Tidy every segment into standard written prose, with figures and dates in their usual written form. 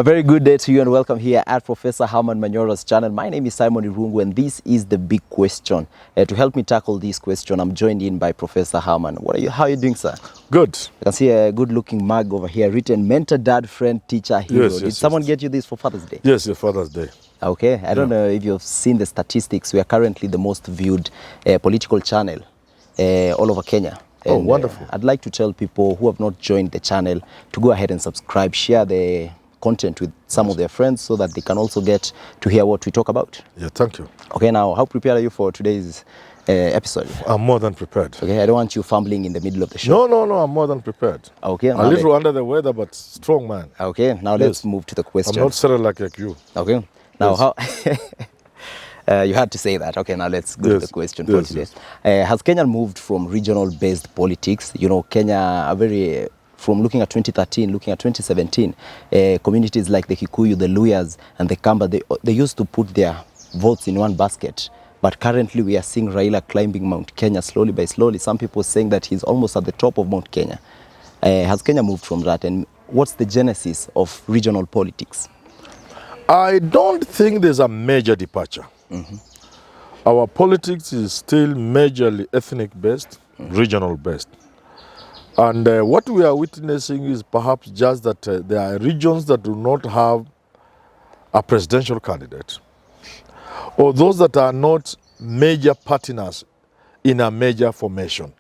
A very good day to you and welcome here at Professor Herman Manyora's channel. My name is Simon Irungu and this is the big question. To help me tackle this question, I'm joined in by Professor Herman. How are you doing, sir? Good. You can see a good-looking mug over here written mentor, dad, friend, teacher, hero. Yes, Did someone get you this for Father's Day? Yes, it's Father's Day. Okay. I don't know if you've seen the statistics. We are currently the most viewed political channel all over Kenya. Oh, And, wonderful. I'd like to tell people who have not joined the channel to go ahead and subscribe, share the content with some of their friends so that they can also get to hear what we talk about. Yeah, thank you. Okay, now, how prepared are you for today's episode? I'm more than prepared. Okay, I don't want you fumbling in the middle of the show. No, I'm more than prepared. Okay. A little under the weather, but strong man. Okay, now let's move to the question. I'm not certain like you. Okay, now Yes. how... you had to say that. Okay, now let's go to the question for today. Has Kenya moved from regional-based politics? You know, Kenya, from looking at 2013, looking at 2017, communities like the Kikuyu, the Luyas, and the Kamba, they used to put their votes in one basket. But currently, we are seeing Raila climbing Mount Kenya slowly by slowly. Some people saying that he's almost at the top of Mount Kenya. Has Kenya moved from that? And what's the genesis of regional politics? I don't think there's a major departure. Our politics is still majorly ethnic-based, regional-based. And what we are witnessing is perhaps just that there are regions that do not have a presidential candidate, or those that are not major partners in a major formation.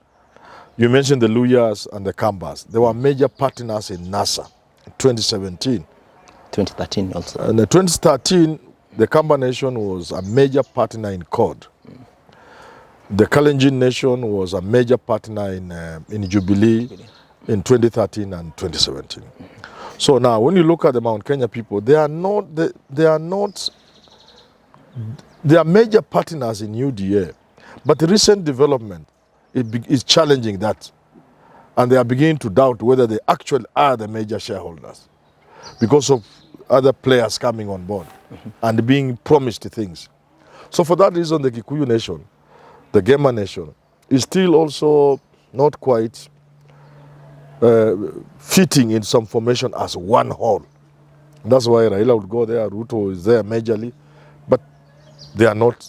You mentioned the Luyas and the Kambas. They were major partners in NASA in 2017. 2013 also. And in 2013, the Kamba Nation was a major partner in CORD. The Kalenjin Nation was a major partner in Jubilee in 2013 and 2017. So now, when you look at the Mount Kenya people, they are major partners in UDA, but the recent development is challenging that, and they are beginning to doubt whether they actually are the major shareholders because of other players coming on board and being promised things. So for that reason, the Kikuyu Nation, the Gema Nation, is still also not quite fitting in some formation as one whole. That's why Raila would go there, Ruto is there majorly, but they are not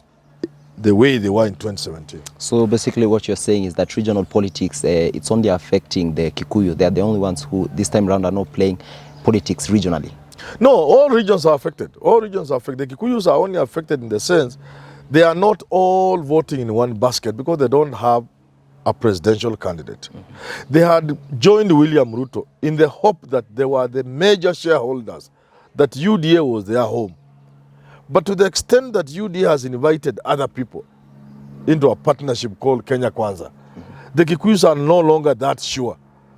the way they were in 2017. So basically what you're saying is that regional politics, it's only affecting the Kikuyu. They are the only ones who this time around are not playing politics regionally. No, all regions are affected. All regions are affected. The Kikuyus are only affected in the sense they are not all voting in one basket because they don't have a presidential candidate. They had joined William Ruto in the hope that they were the major shareholders, that UDA was their home. But to the extent that UDA has invited other people into a partnership called Kenya Kwanza, the Kikuyus are no longer that sure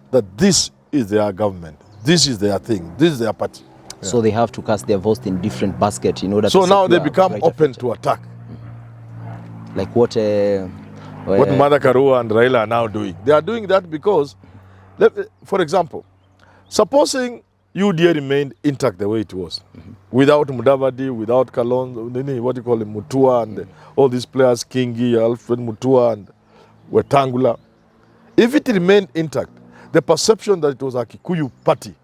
that this is their government, this is their thing, this is their party. Yeah. So they have to cast their votes in different baskets in order to... So now they become open to attack. Like what Mother Karua and Raila are now doing. They are doing that because, for example, supposing UDA remained intact the way it was, without Mudavadi, without Kalonzo, what you call him, Mutua, and all these players, Kingi, Alfred Mutua, and Wetangula. If it remained intact, the perception that it was a Kikuyu party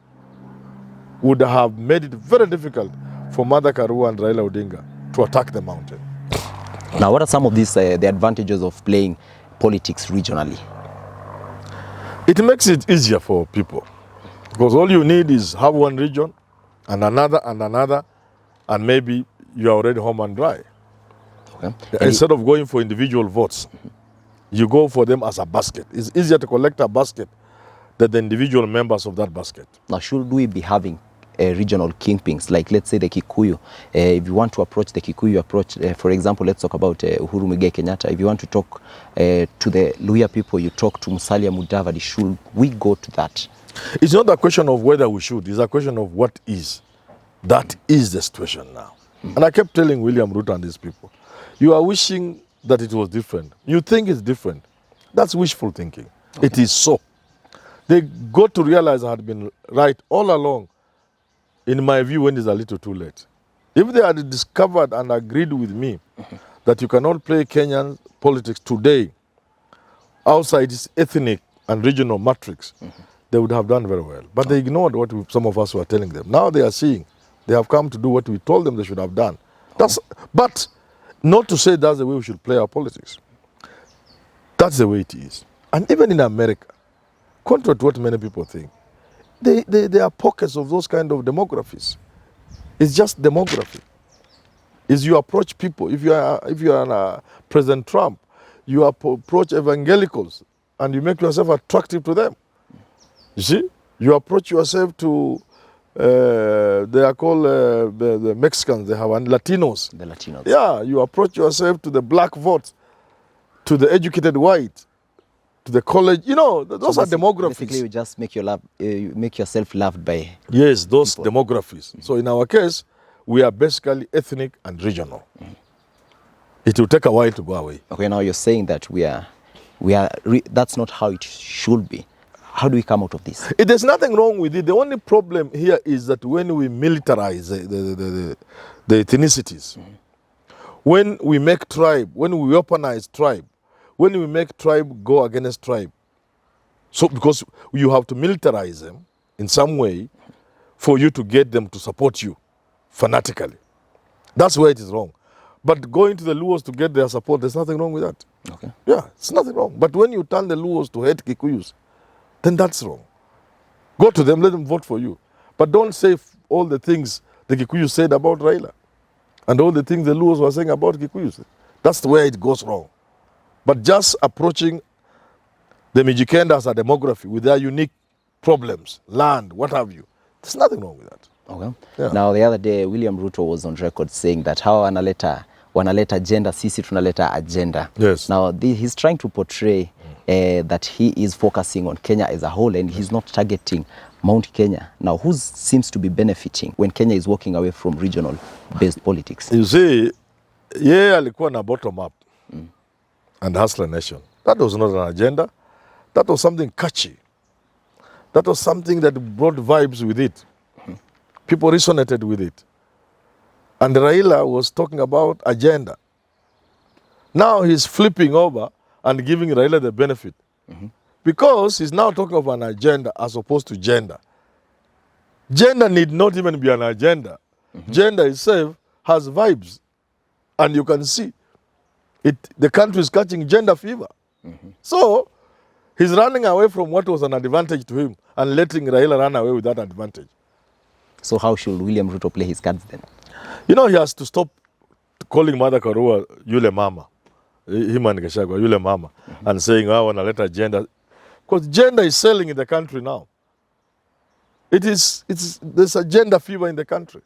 would have made it very difficult for Mother Karua and Raila Odinga to attack the mountain. Now, what are some of these the advantages of playing politics regionally? It makes it easier for people because all you need is have one region and another, and maybe you are already home and dry. Okay. Instead of going for individual votes, you go for them as a basket. It's easier to collect a basket than the individual members of that basket. Now, should we be having regional kingpins, like let's say the Kikuyu? If you want to approach the Kikuyu approach, for example, let's talk about Uhuru Muigai Kenyatta. If you want to talk to the Luhya people, you talk to Musalia Mudavadi. Should we go to that? It's not a question of whether we should. It's a question of what is. That is the situation now. And I kept telling William Ruto and these people, you are wishing that it was different. You think it's different. That's wishful thinking. Okay. It is so. They got to realize I had been right all along, in my view, when it's a little too late. If they had discovered and agreed with me that you cannot play Kenyan politics today outside its ethnic and regional matrix, they would have done very well. But they ignored what some of us were telling them. Now they are seeing They have come to do what we told them they should have done. But not to say that's the way we should play our politics. That's the way it is. And even in America, contrary to what many people think, there are pockets of those kind of demographies. It's just demography. Is you approach people. If you are President Trump, you approach evangelicals and you make yourself attractive to them. You see, you approach yourself to they are called the Mexicans. They have Latinos. The Latinos. Yeah, you approach yourself to the black vote, to the educated white, to the college. You know, those are demographies. Basically, you just make you make yourself loved by. Yes, those people. Demographies. So in our case, we are basically ethnic and regional. It will take a while to go away. Okay, now you're saying that that's not how it should be. How do we come out of this? There's nothing wrong with it. The only problem here is that when we militarize the ethnicities, when we make tribe, when we weaponize tribe, when we make tribe go against tribe, so because you have to militarize them in some way for you to get them to support you fanatically. That's where it is wrong. But going to the Luos to get their support, there's nothing wrong with that. Okay. Yeah, it's nothing wrong. But when you turn the Luos to hate Kikuyus, then that's wrong. Go to them, let them vote for you. But don't say all the things the Kikuyu said about Raila and all the things the Luos were saying about Kikuyus. That's where it goes wrong. But just approaching the Mijikenda as a demography with their unique problems, land, what have you, there's nothing wrong with that. Okay. Yeah. Now the other day William Ruto was on record saying that how wanaleta gender, sisi tunaleta agenda. Yes. Now he's trying to portray that he is focusing on Kenya as a whole and he's not targeting Mount Kenya. Now who seems to be benefiting when Kenya is walking away from regional based politics? You see, alikuwa na bottom up and hustler nation. That was not an agenda. That was something catchy. That was something that brought vibes with it. People resonated with it. And Raila was talking about agenda. Now he's flipping over and giving Raila the benefit. Because he's now talking of an agenda as opposed to gender. Gender need not even be an agenda. Gender itself has vibes. And you can see it. The country is catching gender fever. So he's running away from what was an advantage to him and letting Raila run away with that advantage. So how should William Ruto play his cards then? You know, he has to stop calling Mother Karua Yule Mama. Him and Gachagua, Yule Mama. And saying, I want to let gender. Because gender is selling in the country now. There's a gender fever in the country.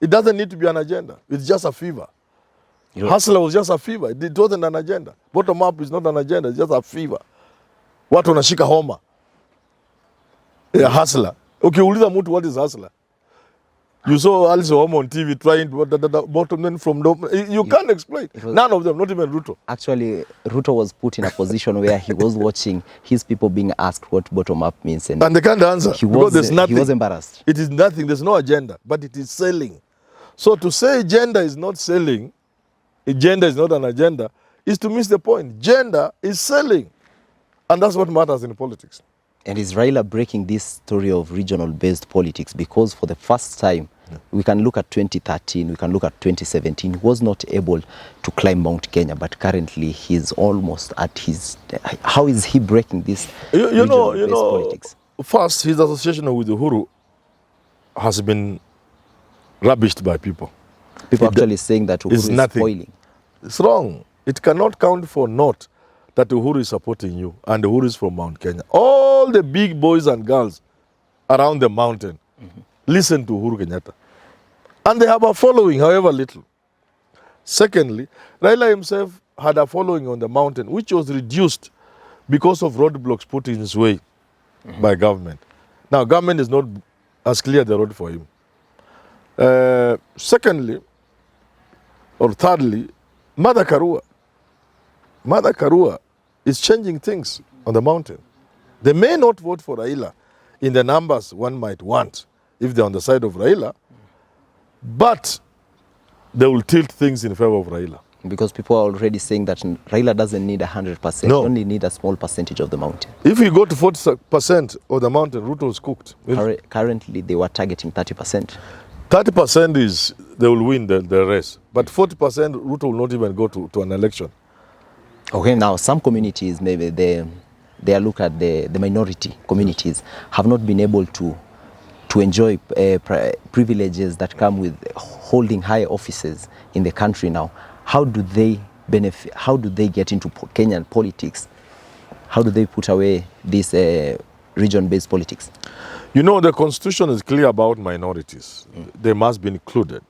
It doesn't need to be an agenda. It's just a fever. Hustler was just a fever. It wasn't an agenda. Bottom up is not an agenda. It's just a fever. Watu wanashika homa. Hustler. Okay, uliza mtu what is hustler? You saw Alice Homa on TV trying to bottom men from you can't explain. None of them, not even Ruto. Actually, Ruto was put in a position where he was watching his people being asked what bottom up means. And they can't answer because there's nothing. He was embarrassed. It is nothing. There's no agenda, but it is selling. So to say gender is not selling, gender is not an agenda, is to miss the point. Gender is selling. And that's what matters in politics. And is Raila breaking this story of regional-based politics? Because for the first time, we can look at 2013, we can look at 2017. He was not able to climb Mount Kenya, but currently he's almost at his... How is he breaking this regional-based politics? First, his association with Uhuru has been rubbished by people. People actually saying that Uhuru is spoiling. It's wrong. It cannot count for naught that Uhuru is supporting you and Uhuru is from Mount Kenya. All the big boys and girls around the mountain listen to Uhuru Kenyatta. And they have a following, however little. Secondly, Raila himself had a following on the mountain, which was reduced because of roadblocks put in his way by government. Now, government is not as clear the road for him. Secondly, or thirdly, Mother Karua is changing things on the mountain. They may not vote for Raila in the numbers one might want if they're on the side of Raila, but they will tilt things in favor of Raila. Because people are already saying that Raila doesn't need 100%, no. Only need a small percentage of the mountain. If we go to 40% of the mountain, Ruto is cooked. Currently, they were targeting 30%. 30% is they will win the race, but 40% Ruto will not even go to an election. Okay, now some communities, maybe they look at the minority communities, have not been able to enjoy privileges that come with holding high offices in the country now. How do they benefit? How do they get into Kenyan politics? How do they put away this region-based politics? You know, the constitution is clear about minorities. They must be included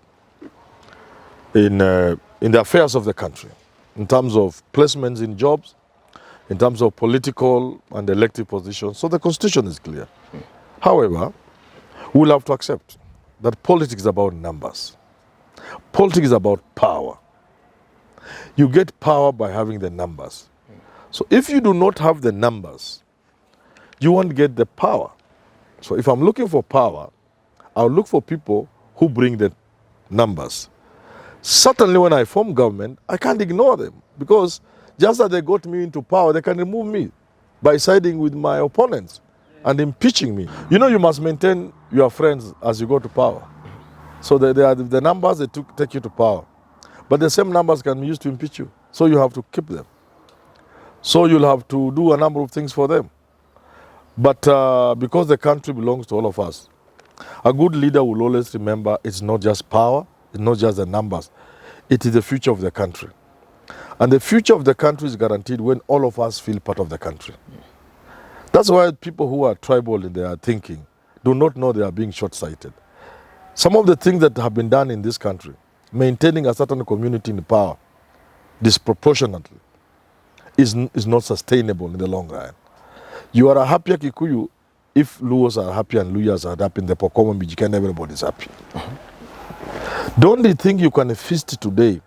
in the affairs of the country, in terms of placements in jobs, in terms of political and elective positions. So the constitution is clear. However, we'll have to accept that politics is about numbers. Politics is about power. You get power by having the numbers. So if you do not have the numbers, you won't get the power. So if I'm looking for power, I'll look for people who bring the numbers. Certainly when I form government, I can't ignore them, because just as they got me into power, they can remove me by siding with my opponents and impeaching me. You know, you must maintain your friends as you go to power. So they are the numbers that take you to power. But the same numbers can be used to impeach you. So you have to keep them. So you'll have to do a number of things for them. But because the country belongs to all of us, a good leader will always remember it's not just power, it's not just the numbers. It is the future of the country. And the future of the country is guaranteed when all of us feel part of the country. That's why people who are tribal in their thinking do not know they are being short-sighted. Some of the things that have been done in this country, maintaining a certain community in power disproportionately, is not sustainable in the long run. You are a happier Kikuyu if Luos are happy and Luyas are happy in the Pokoma Mijikan, everybody's happy. Don't you think you can feast today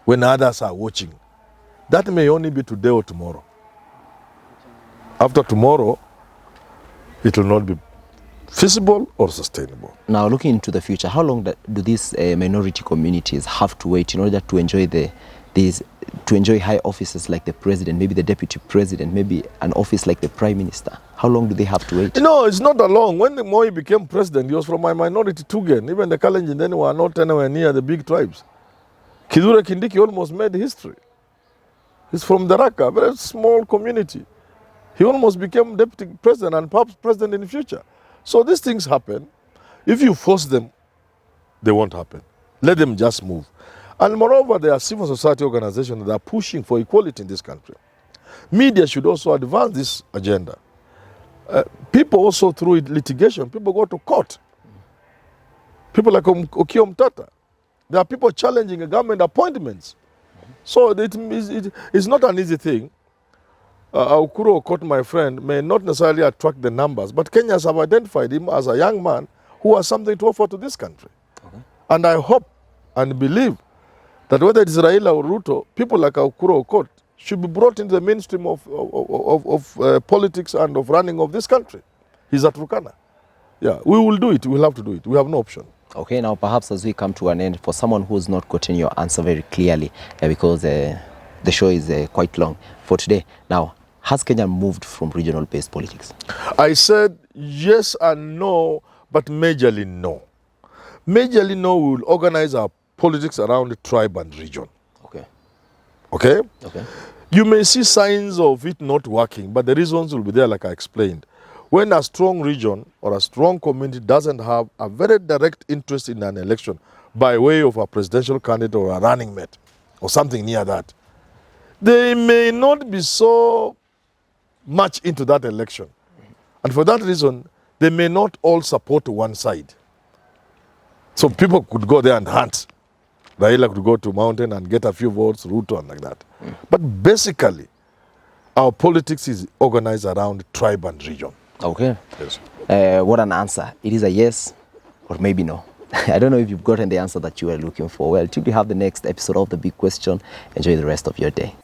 when others are watching? That may only be today or tomorrow. After tomorrow, it will not be feasible or sustainable. Now, looking into the future, how long do these minority communities have to wait in order to enjoy high offices like the president, maybe the deputy president, maybe an office like the prime minister? How long do they have to wait? No, it's not that long. When Moi became president, he was from my minority Tugen. Even the Kalenjin then were not anywhere near the big tribes. Kithure Kindiki almost made history. He's from the Raka, a very small community. He almost became deputy president and perhaps president in the future. So these things happen. If you force them, they won't happen. Let them just move. And moreover, there are civil society organizations that are pushing for equality in this country. Media should also advance this agenda. People also, through litigation, people go to court. People like Okio Mtata. There are people challenging government appointments. So it's not an easy thing. Aukuro Okot, my friend, may not necessarily attract the numbers, but Kenyans have identified him as a young man who has something to offer to this country. Okay. And I hope and believe that whether it is Raila or Ruto, people like Aukuro Okot should be brought into the mainstream of politics and of running of this country. He's at Rukana. Yeah, we will do it. We'll have to do it. We have no option. Okay, now perhaps as we come to an end, for someone who's not gotten your answer very clearly, because the show is quite long for today. Now, has Kenya moved from regional-based politics? I said yes and no, but majorly no. Majorly no, we will organize our politics around the tribe and region. Okay. Okay? Okay. You may see signs of it not working, but the reasons will be there like I explained. When a strong region or a strong community doesn't have a very direct interest in an election by way of a presidential candidate or a running mate or something near that, they may not be so much into that election. And for that reason, they may not all support one side. So people could go there and hunt. Raila could go to mountain and get a few votes, Ruto and like that. But basically, our politics is organized around tribe and region. Okay. Yes. What an answer. It is a yes or maybe no. I don't know if you've gotten the answer that you were looking for. Well, till we have the next episode of The Big Question, enjoy the rest of your day.